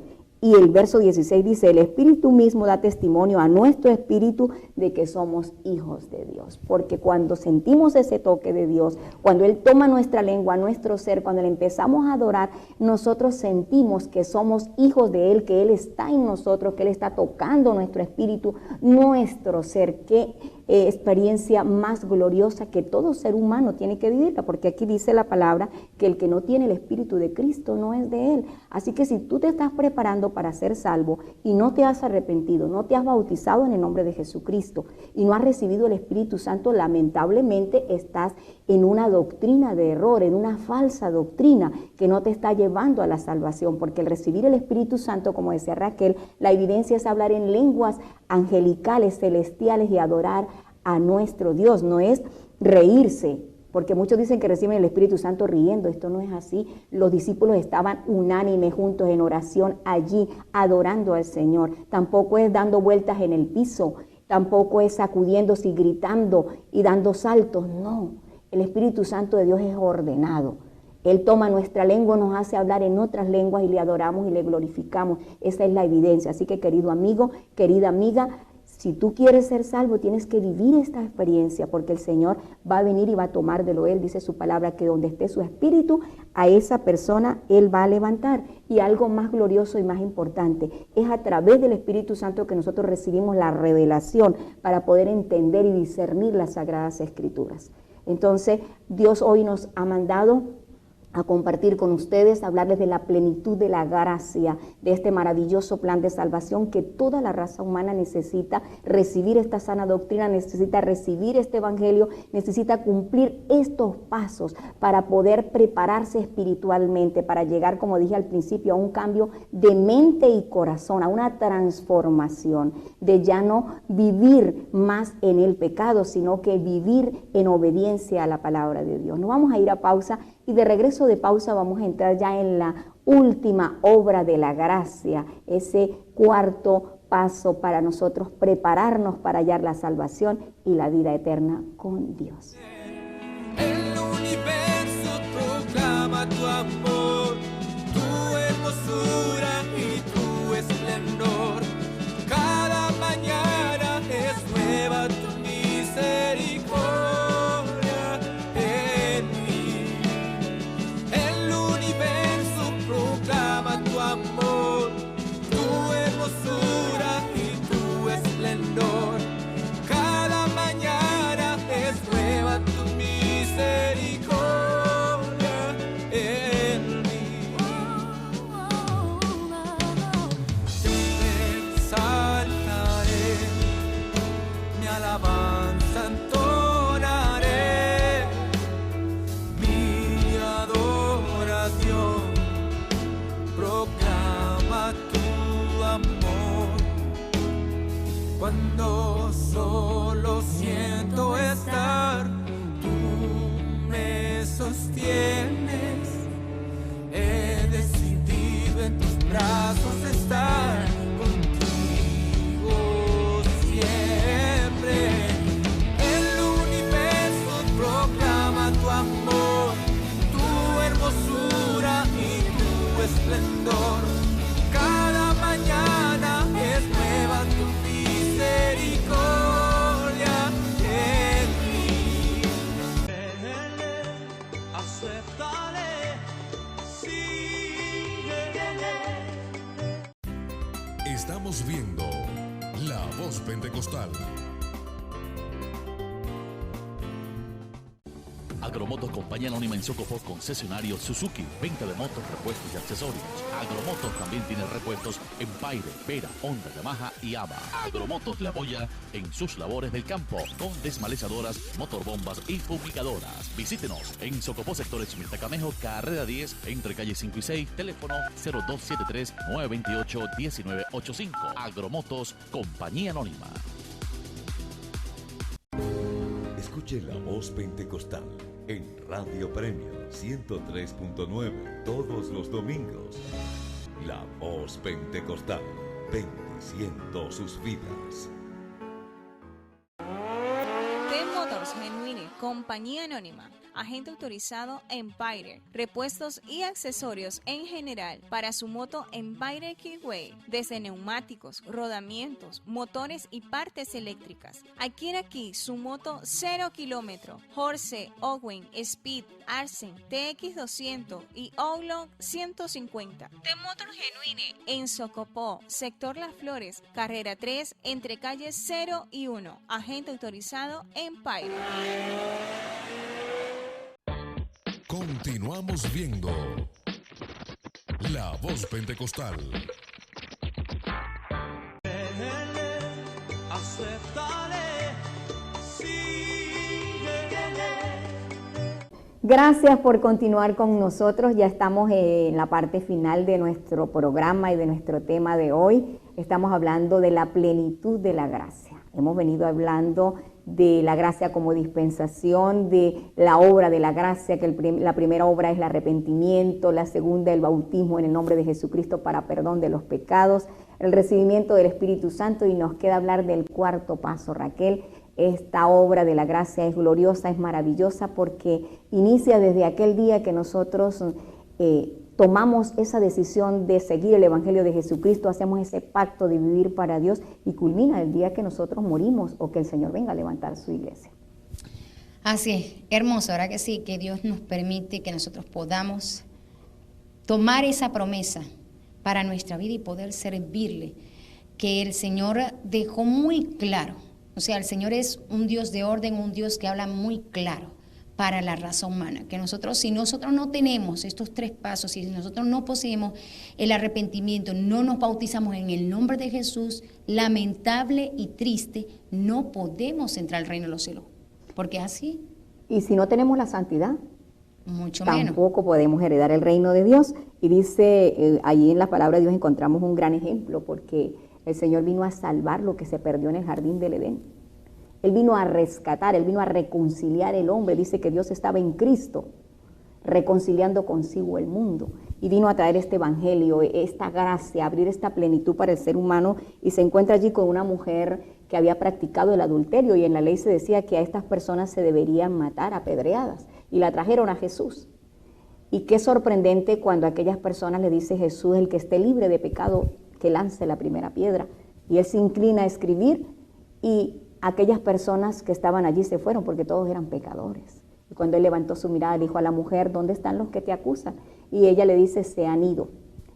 Y el verso 16 dice, el Espíritu mismo da testimonio a nuestro espíritu de que somos hijos de Dios. Porque cuando sentimos ese toque de Dios, cuando Él toma nuestra lengua, nuestro ser, cuando le empezamos a adorar, nosotros sentimos que somos hijos de Él, que Él está en nosotros, que Él está tocando nuestro espíritu, nuestro ser. Qué experiencia más gloriosa que todo ser humano tiene que vivirla, porque aquí dice la palabra que el que no tiene el Espíritu de Cristo no es de Él. Así que si tú te estás preparando para ser salvo y no te has arrepentido, no te has bautizado en el nombre de Jesucristo y no has recibido el Espíritu Santo, lamentablemente estás en una doctrina de error, en una falsa doctrina que no te está llevando a la salvación, porque el recibir el Espíritu Santo, como decía Raquel, la evidencia es hablar en lenguas angelicales, celestiales y adorar a nuestro Dios, no es reírse, porque muchos dicen que reciben el Espíritu Santo riendo. Esto no es así. Los discípulos estaban unánimes juntos en oración allí, adorando al Señor. Tampoco es dando vueltas en el piso, tampoco es sacudiéndose y gritando y dando saltos, no. El Espíritu Santo de Dios es ordenado. Él toma nuestra lengua, nos hace hablar en otras lenguas y le adoramos y le glorificamos. Esa es la evidencia. Así que, querido amigo, querida amiga, si tú quieres ser salvo, tienes que vivir esta experiencia, porque el Señor va a venir y va a tomar de lo Él. Dice su palabra que donde esté su espíritu, a esa persona Él va a levantar. Y algo más glorioso y más importante, es a través del Espíritu Santo que nosotros recibimos la revelación para poder entender y discernir las Sagradas Escrituras. Entonces, Dios hoy nos ha mandado a compartir con ustedes, hablarles de la plenitud de la gracia, de este maravilloso plan de salvación que toda la raza humana necesita recibir esta sana doctrina, necesita recibir este evangelio, necesita cumplir estos pasos para poder prepararse espiritualmente, para llegar, como dije al principio, a un cambio de mente y corazón, a una transformación, de ya no vivir más en el pecado, sino que vivir en obediencia a la palabra de Dios. Nos vamos a ir a pausa. Y de regreso de pausa vamos a entrar ya en la última obra de la gracia, ese cuarto paso para nosotros prepararnos para hallar la salvación y la vida eterna con Dios. El universo proclama tu amor, tu hermosura y tu esplendor. Cada mañana es nueva tu misericordia. Amor, tu hermosura y tu esplendor. Cada mañana es nueva tu misericordia en mí. Te exaltaré, mi alabanza entonaré, mi adoración. Proclama tu amor. Cuando solo siento estar, tú me sostienes. He decidido en tus brazos estar contigo siempre. El universo proclama tu amor, tu hermosura y tu esplendor. Cada mañana es nueva tu misericordia en mí. Acéptale, síguele. Estamos viendo La Voz Pentecostal. Agromotos Compañía Anónima en Socopó, concesionario Suzuki, venta de motos, repuestos y accesorios. Agromotos también tiene repuestos en Paire, Vera, Honda, Yamaha y ABA. Agromotos le apoya en sus labores del campo con desmalezadoras, motorbombas y fumigadoras. Visítenos en Socopó, sector Exmiltacamejo, carrera 10, entre calle 5 y 6, teléfono 0273-928-1985. Agromotos Compañía Anónima. Escuche La Voz Pentecostal en Radio Premio 103.9 todos los domingos. La Voz Pentecostal, bendiciendo sus vidas. T Motors Genuine, compañía anónima, agente autorizado Empire, repuestos y accesorios en general para su moto Empire Keyway, desde neumáticos, rodamientos, motores y partes eléctricas. Adquiere aquí su moto 0 kilómetro, Horse, Owen, Speed, Arsen, TX200 y Outlaw 150. The Motor Genuine en Socopó, sector Las Flores, carrera 3, entre calles 0 y 1. Agente autorizado Empire. Continuamos viendo La Voz Pentecostal. Acéptale, síguele. Gracias por continuar con nosotros. Ya estamos en la parte final de nuestro programa y de nuestro tema de hoy. Estamos hablando de la plenitud de la gracia. Hemos venido hablando de la gracia como dispensación, de la obra de la gracia, que la primera obra es el arrepentimiento, la segunda el bautismo en el nombre de Jesucristo para perdón de los pecados, el recibimiento del Espíritu Santo, y nos queda hablar del cuarto paso, Raquel. Esta obra de la gracia es gloriosa, es maravillosa, porque inicia desde aquel día que nosotros tomamos esa decisión de seguir el Evangelio de Jesucristo, hacemos ese pacto de vivir para Dios, y culmina el día que nosotros morimos o que el Señor venga a levantar su iglesia. Así es, hermoso, ¿verdad que sí? Que Dios nos permite que nosotros podamos tomar esa promesa para nuestra vida y poder servirle, que el Señor dejó muy claro. O sea, el Señor es un Dios de orden, un Dios que habla muy claro para la raza humana, que nosotros, si nosotros no tenemos estos 3 pasos, si nosotros no poseemos el arrepentimiento, no nos bautizamos en el nombre de Jesús, lamentable y triste, no podemos entrar al reino de los cielos, porque es así. Y si no tenemos la santidad, mucho menos. Tampoco podemos heredar el reino de Dios. Y dice, allí en la palabra de Dios encontramos un gran ejemplo, porque el Señor vino a salvar lo que se perdió en el jardín del Edén. Él vino a rescatar, Él vino a reconciliar el hombre. Dice que Dios estaba en Cristo, reconciliando consigo el mundo. Y vino a traer este evangelio, esta gracia, abrir esta plenitud para el ser humano. Y se encuentra allí con una mujer que había practicado el adulterio. Y en la ley se decía que a estas personas se deberían matar apedreadas. Y la trajeron a Jesús. Y qué sorprendente cuando a aquellas personas le dice Jesús: el que esté libre de pecado, que lance la primera piedra. Y Él se inclina a escribir, y aquellas personas que estaban allí se fueron, porque todos eran pecadores. Y cuando Él levantó su mirada, dijo a la mujer: ¿dónde están los que te acusan? Y ella le dice: se han ido.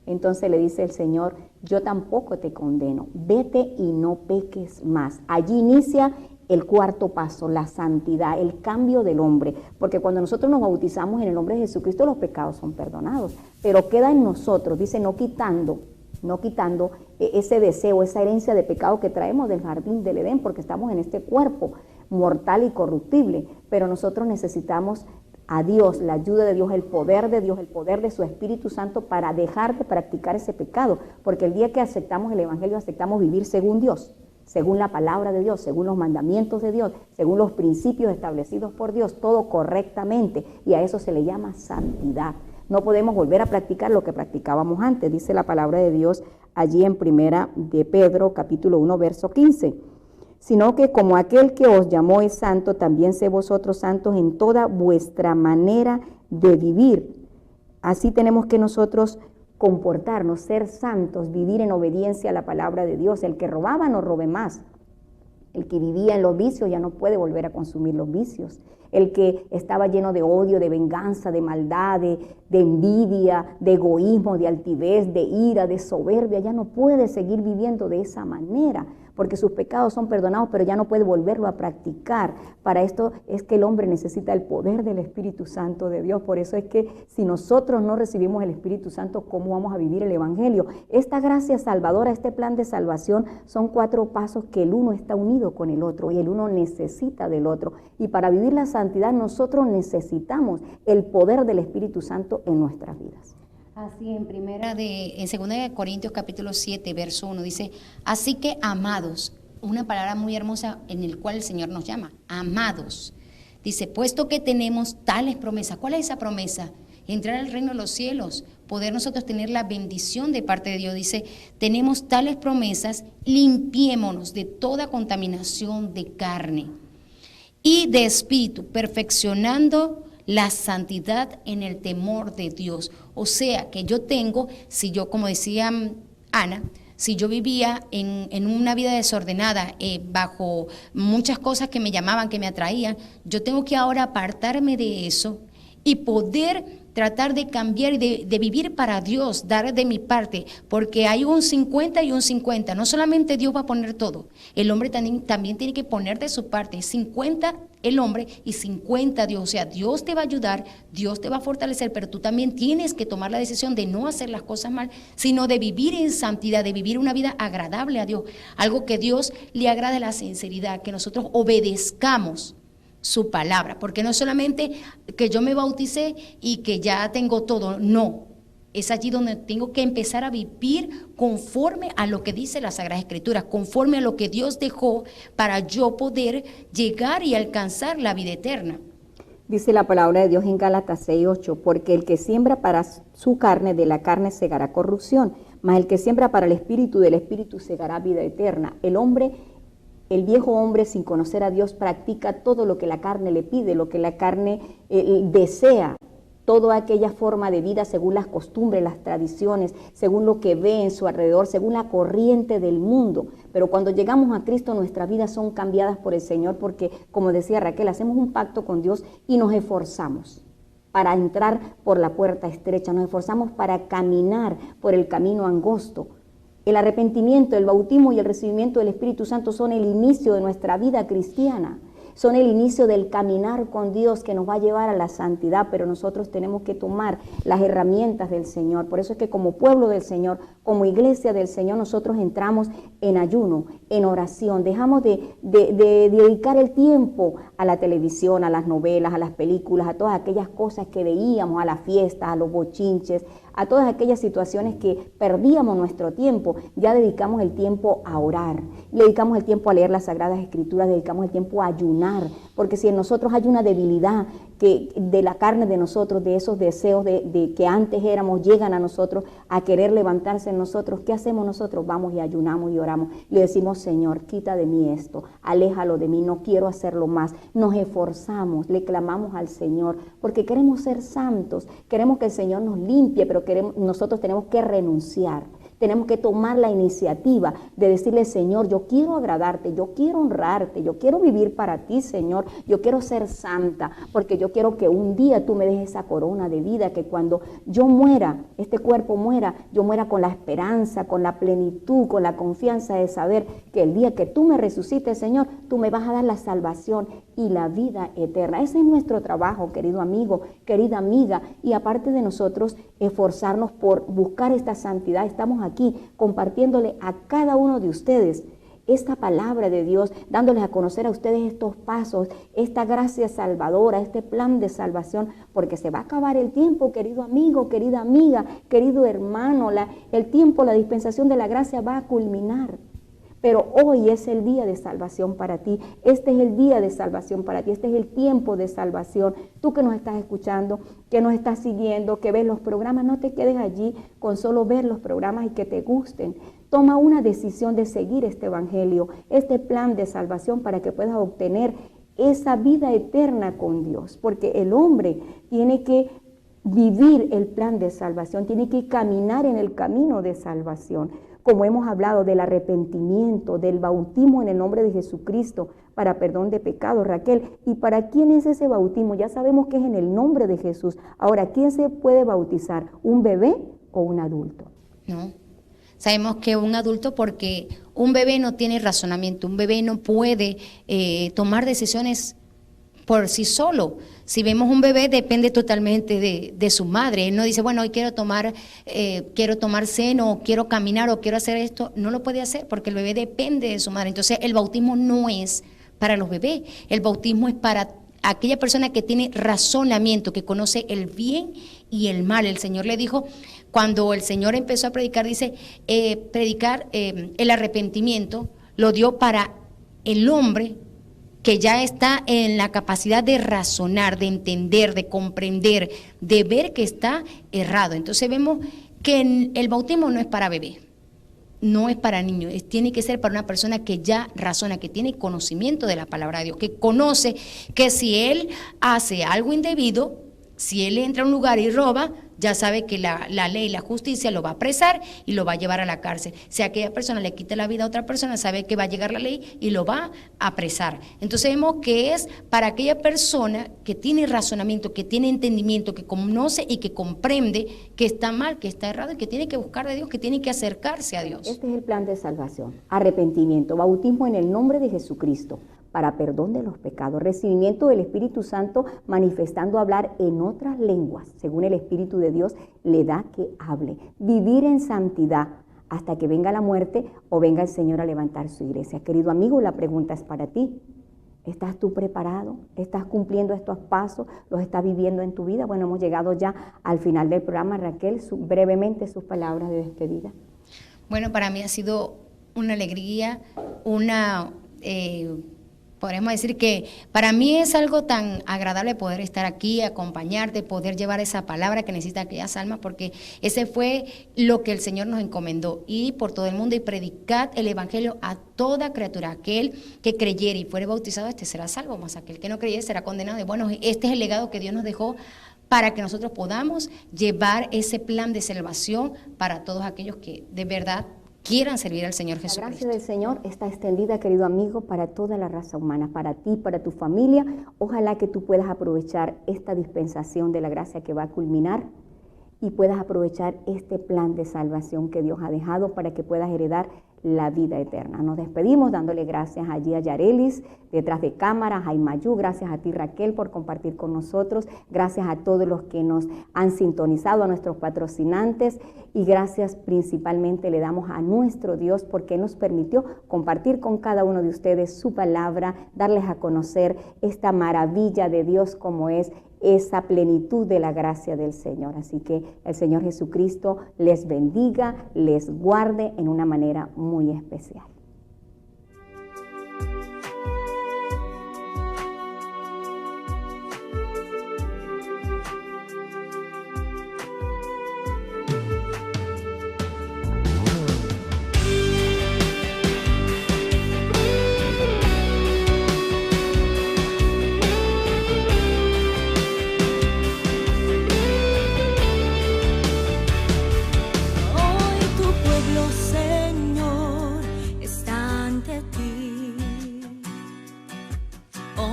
Entonces le dice el Señor: yo tampoco te condeno, vete y no peques más. Allí inicia el cuarto paso, la santidad, el cambio del hombre, porque cuando nosotros nos bautizamos en el nombre de Jesucristo, los pecados son perdonados, pero queda en nosotros, dice, no quitando ese deseo, esa herencia de pecado que traemos del jardín del Edén, porque estamos en este cuerpo mortal y corruptible, pero nosotros necesitamos a Dios, la ayuda de Dios, el poder de su Espíritu Santo para dejar de practicar ese pecado, porque el día que aceptamos el Evangelio, aceptamos vivir según Dios, según la palabra de Dios, según los mandamientos de Dios, según los principios establecidos por Dios, todo correctamente, y a eso se le llama santidad. No podemos volver a practicar lo que practicábamos antes, dice la palabra de Dios allí en Primera de Pedro, capítulo 1, verso 15. Sino que como aquel que os llamó es santo, también sé vosotros santos en toda vuestra manera de vivir. Así tenemos que nosotros comportarnos, ser santos, vivir en obediencia a la palabra de Dios. El que robaba no robe más. El que vivía en los vicios ya no puede volver a consumir los vicios. El que estaba lleno de odio, de venganza, de maldad, de envidia, de egoísmo, de altivez, de ira, de soberbia, ya no puede seguir viviendo de esa manera, porque sus pecados son perdonados, pero ya no puede volverlo a practicar. Para esto es que el hombre necesita el poder del Espíritu Santo de Dios. Por eso es que si nosotros no recibimos el Espíritu Santo, ¿cómo vamos a vivir el Evangelio? Esta gracia salvadora, este plan de salvación, son 4 pasos que el uno está unido con el otro y el uno necesita del otro. Y para vivir la santidad nosotros necesitamos el poder del Espíritu Santo en nuestras vidas. Así en 2 Corintios capítulo 7, verso 1 dice: así que amados, una palabra muy hermosa en el cual el Señor nos llama, amados. Dice, puesto que tenemos tales promesas. ¿Cuál es esa promesa? Entrar al reino de los cielos, poder nosotros tener la bendición de parte de Dios. Dice, tenemos tales promesas, limpiémonos de toda contaminación de carne y de espíritu, perfeccionando la santidad en el temor de Dios. O sea, que yo tengo, si yo, como decía Ana, si yo vivía en una vida desordenada, bajo muchas cosas que me llamaban, que me atraían, yo tengo que ahora apartarme de eso y poder tratar de cambiar y de vivir para Dios, dar de mi parte, porque hay un 50 y un 50. No solamente Dios va a poner todo, el hombre también tiene que poner de su parte, 50 el hombre y 50 Dios. O sea, Dios te va a ayudar, Dios te va a fortalecer, pero tú también tienes que tomar la decisión de no hacer las cosas mal, sino de vivir en santidad, de vivir una vida agradable a Dios. Algo que Dios le agrade, la sinceridad, que nosotros obedezcamos su palabra, porque no es solamente que yo me bauticé y que ya tengo todo, no, es allí donde tengo que empezar a vivir conforme a lo que dice la Sagrada Escritura, conforme a lo que Dios dejó para yo poder llegar y alcanzar la vida eterna. Dice la palabra de Dios en Gálatas 6:8, porque el que siembra para su carne, de la carne segará corrupción, mas el que siembra para el Espíritu, del Espíritu segará vida eterna. El viejo hombre, sin conocer a Dios, practica todo lo que la carne le pide, lo que la carne desea, toda aquella forma de vida según las costumbres, las tradiciones, según lo que ve en su alrededor, según la corriente del mundo. Pero cuando llegamos a Cristo, nuestras vidas son cambiadas por el Señor, porque, como decía Raquel, hacemos un pacto con Dios y nos esforzamos para entrar por la puerta estrecha, nos esforzamos para caminar por el camino angosto. El arrepentimiento, el bautismo y el recibimiento del Espíritu Santo son el inicio de nuestra vida cristiana, son el inicio del caminar con Dios que nos va a llevar a la santidad, pero nosotros tenemos que tomar las herramientas del Señor. Por eso es que como pueblo del Señor, como iglesia del Señor, nosotros entramos en ayuno, en oración, dejamos de dedicar el tiempo a la televisión, a las novelas, a las películas, a todas aquellas cosas que veíamos, a las fiestas, a los bochinches, a todas aquellas situaciones que perdíamos nuestro tiempo. Ya dedicamos el tiempo a orar, dedicamos el tiempo a leer las Sagradas Escrituras, dedicamos el tiempo a ayunar, porque si en nosotros hay una debilidad que de la carne de nosotros, de esos deseos de que antes éramos, llegan a nosotros a querer levantarse en nosotros, ¿qué hacemos nosotros? Vamos y ayunamos y oramos, le decimos, Señor, quita de mí esto, aléjalo de mí, no quiero hacerlo más. Nos esforzamos, le clamamos al Señor, porque queremos ser santos, queremos que el Señor nos limpie, pero nosotros tenemos que renunciar, tenemos que tomar la iniciativa de decirle, Señor, yo quiero agradarte, yo quiero honrarte, yo quiero vivir para ti, Señor, yo quiero ser santa, porque yo quiero que un día tú me des esa corona de vida, que cuando yo muera, este cuerpo muera, yo muera con la esperanza, con la plenitud, con la confianza de saber que el día que tú me resucites, Señor, tú me vas a dar la salvación y la vida eterna. Ese es nuestro trabajo, querido amigo, querida amiga, y aparte de nosotros esforzarnos por buscar esta santidad, estamos aquí compartiéndole a cada uno de ustedes esta palabra de Dios, dándoles a conocer a ustedes estos pasos, esta gracia salvadora, este plan de salvación, porque se va a acabar el tiempo, querido amigo, querida amiga, querido hermano, el tiempo, la dispensación de la gracia va a culminar. Pero hoy es el día de salvación para ti, este es el día de salvación para ti, este es el tiempo de salvación. Tú que nos estás escuchando, que nos estás siguiendo, que ves los programas, no te quedes allí con solo ver los programas y que te gusten. Toma una decisión de seguir este evangelio, este plan de salvación para que puedas obtener esa vida eterna con Dios, porque el hombre tiene que vivir el plan de salvación, tiene que caminar en el camino de salvación. Como hemos hablado del arrepentimiento, del bautismo en el nombre de Jesucristo para perdón de pecados, Raquel. ¿Y para quién es ese bautismo? Ya sabemos que es en el nombre de Jesús. Ahora, ¿quién se puede bautizar? ¿Un bebé o un adulto? No, sabemos que un adulto, porque un bebé no tiene razonamiento, un bebé no puede tomar decisiones por sí solo. Si vemos un bebé, depende totalmente de su madre. Él no dice, bueno, hoy quiero tomar seno, o quiero caminar, o quiero hacer esto. No lo puede hacer porque el bebé depende de su madre. Entonces, el bautismo no es para los bebés. El bautismo es para aquella persona que tiene razonamiento, que conoce el bien y el mal. El Señor le dijo, cuando el Señor empezó a predicar, dice, predicar el arrepentimiento, lo dio para el hombre que ya está en la capacidad de razonar, de entender, de comprender, de ver que está errado. Entonces vemos que el bautismo no es para bebé. no es para niños, tiene que ser para una persona que ya razona, que tiene conocimiento de la palabra de Dios, que conoce que si él hace algo indebido, si él entra a un lugar y roba, ya sabe que la ley, la justicia lo va a apresar y lo va a llevar a la cárcel. Si aquella persona le quita la vida a otra persona, sabe que va a llegar la ley y lo va a apresar. Entonces vemos que es para aquella persona que tiene razonamiento, que tiene entendimiento, que conoce y que comprende que está mal, que está errado y que tiene que buscar de Dios, que tiene que acercarse a Dios. Este es el plan de salvación: arrepentimiento, bautismo en el nombre de Jesucristo para perdón de los pecados, recibimiento del Espíritu Santo manifestando hablar en otras lenguas, según el Espíritu de Dios le da que hable, vivir en santidad hasta que venga la muerte o venga el Señor a levantar su iglesia. Querido amigo, la pregunta es para ti. ¿Estás tú preparado? ¿Estás cumpliendo estos pasos? ¿Los estás viviendo en tu vida? Bueno, hemos llegado ya al final del programa. Raquel, brevemente sus palabras de despedida. Bueno, para mí ha sido una alegría, podríamos decir que para mí es algo tan agradable poder estar aquí, acompañarte, poder llevar esa palabra que necesitan aquellas almas, porque ese fue lo que el Señor nos encomendó: ir por todo el mundo y predicar el Evangelio a toda criatura. Aquel que creyere y fuere bautizado, este será salvo, mas aquel que no creyere será condenado. Y bueno, este es el legado que Dios nos dejó para que nosotros podamos llevar ese plan de salvación para todos aquellos que de verdad quieran servir al Señor Jesucristo. La gracia del Señor está extendida, querido amigo, para toda la raza humana, para ti, para tu familia. Ojalá que tú puedas aprovechar esta dispensación de la gracia que va a culminar y puedas aprovechar este plan de salvación que Dios ha dejado para que puedas heredar la vida eterna. Nos despedimos dándole gracias allí a Yarelis, detrás de cámara, a Jaimayú, gracias a ti, Raquel, por compartir con nosotros, gracias a todos los que nos han sintonizado, a nuestros patrocinantes, y gracias principalmente le damos a nuestro Dios porque nos permitió compartir con cada uno de ustedes su palabra, darles a conocer esta maravilla de Dios como es esa plenitud de la gracia del Señor. Así que el Señor Jesucristo les bendiga, les guarde en una manera muy especial.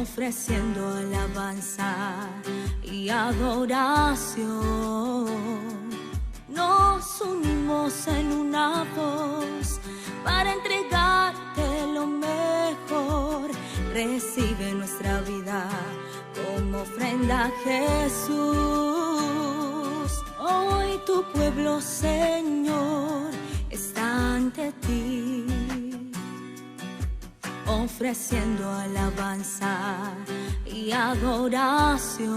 Ofreciendo alabanza y adoración, nos unimos en una voz para entregarte lo mejor. Recibe nuestra vida como ofrenda, Jesús. Hoy tu pueblo, Señor, está ante ti, ofreciendo alabanza y adoración.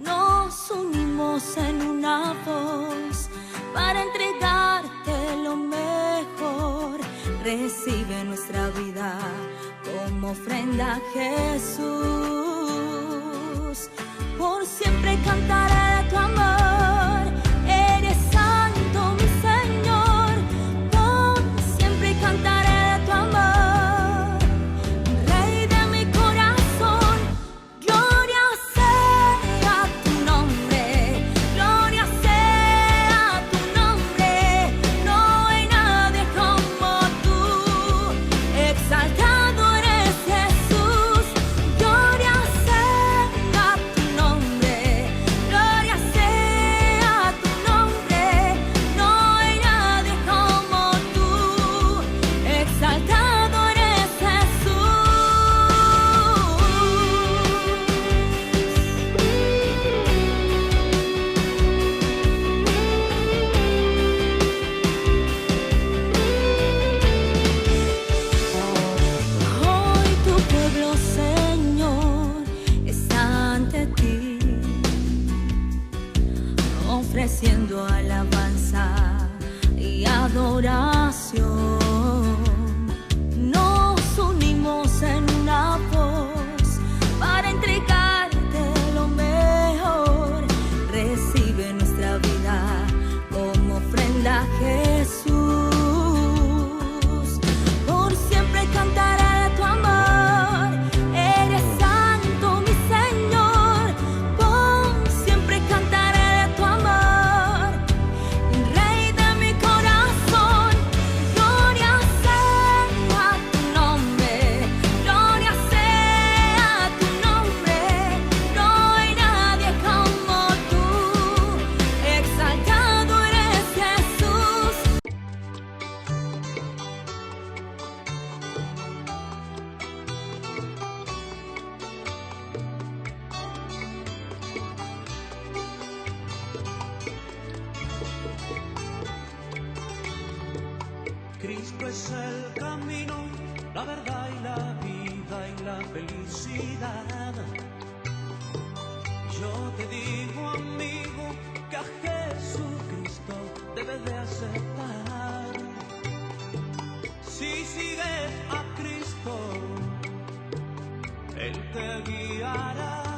Nos unimos en una voz para entregarte lo mejor. Recibe nuestra vida como ofrenda, Jesús. Por siempre cantaré tu amor. Eres santo, mi Señor. Por siempre cantaré tu amor, Rey de mi corazón. Gloria sea tu nombre, gloria sea tu nombre. No hay nadie como tú, exaltado eres Jesús. Gloria sea tu nombre, gloria sea tu nombre. No hay nadie como tú, exaltado eres Jesús. Hoy tu pueblo, Señor, está ante ti, ofreciendo alabanza y adoración. Nos unimos en una voz para entregarte lo mejor. Recibe nuestra vida como ofrenda, Jesús. Cristo es el camino, la verdad y la vida y la felicidad. Yo te digo, amigo, que a Jesucristo debes de aceptar. Si sigues a Cristo, Él te guiará.